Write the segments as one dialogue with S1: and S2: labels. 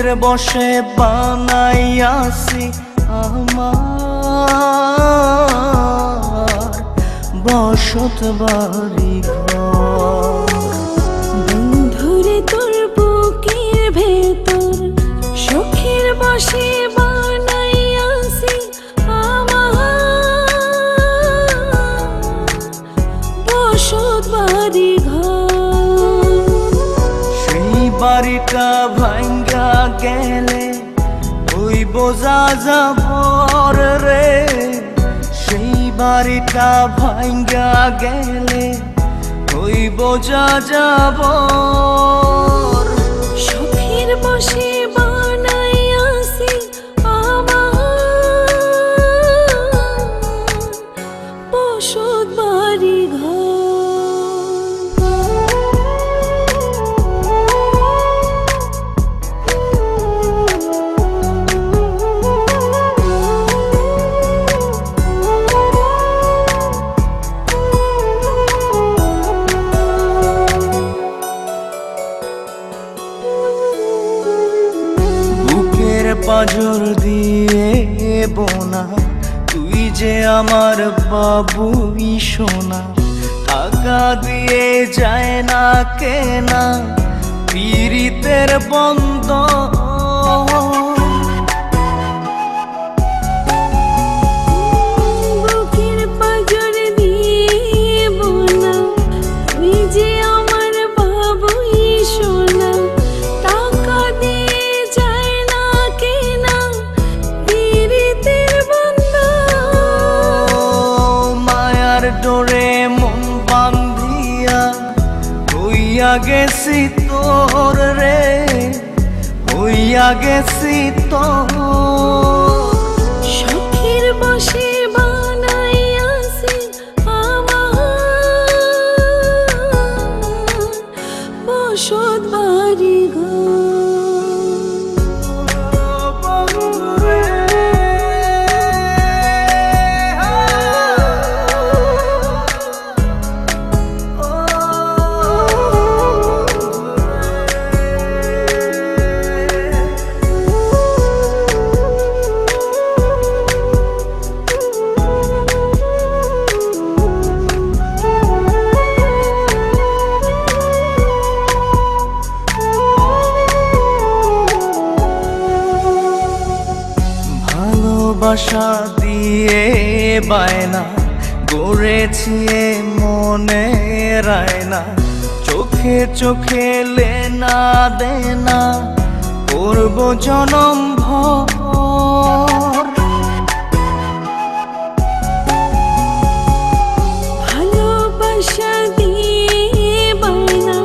S1: বুকের বসে বানাইয়াছি আমার বসত বাড়ি ঘর।
S2: বন্ধুরে তোর বুকের ভেতর শখের বসে বানাইয়াছি আমার বসত বাড়ি ঘর।
S1: সেই বাড়িটা ভাঙ্গা গেলে ওই বোঝা যাবর রে, সেই বাড়িটা ভাঙ্গা গেলে ওই বোঝা যাবর।
S2: শখের বসে বানাইয়াছি আমার বসত বাড়ি ঘর।
S1: পাঁজর দিয়ে বোনা তুই যে আমার বাবুই সোনা, টাকা দিয়ে যায় না কেনা পীড়িতের বন্ধ।
S2: বুকের পাঁজর দিয়ে বোনা তুই যে আমার বাবুই সোনা, টাকা দিয়ে যায় না কেনা পীড়িতের বন্ধন।
S1: মায়ার ডোরে মন বান্ধিয়া হইয়া গেছি তোর রে, হইয়া গেছি তোর।
S2: শখের বসে বানাইয়াছি আমার বসত বাড়ি ঘর।
S1: ভালোবাসা দিয়ে বায়না গড়েছি মনে রায়না, চোখে চোখে লেনা দেনা করব জনম ভর।
S2: ভালোবাসা দিয়ে বায়না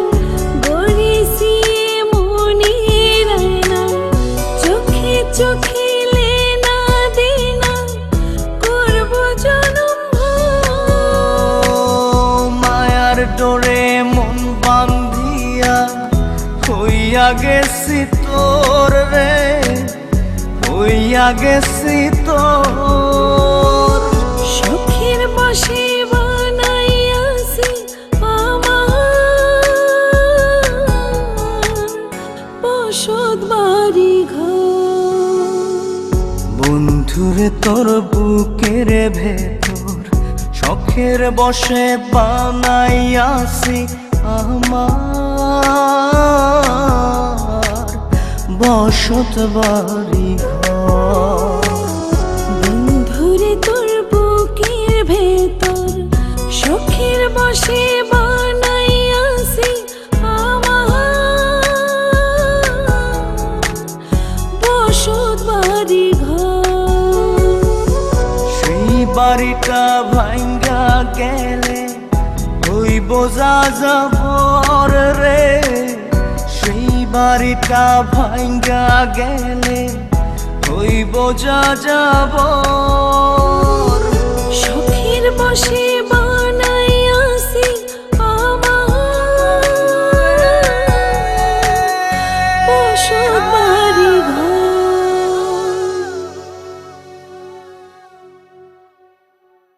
S2: গড়েছি মনে রায়না, চোখে চোখে
S1: ডোরে মন বান্ধিয়া হইয়া গেছি তোর রে, হইয়া গেছি তোর।
S2: শখের বসে বানাইয়াছি আমার বসত বাড়ি ঘর।
S1: বন্ধুরে তোর বুকের ভেতর শখের বসে বানাইয়াছি আমার বসত বাড়ি ঘর।
S2: বন্ধুরে তোর বুকের ভেতর শখের বসে বানাইয়াছি আমার বসত বাড়ি ঘর।
S1: সেই বাড়িটা ভাঙ্গা গেলে ওই বোঝা যাবর রে, সেই বাড়িটা ভাঙ্গা গেলে ওই বোঝা যাবর।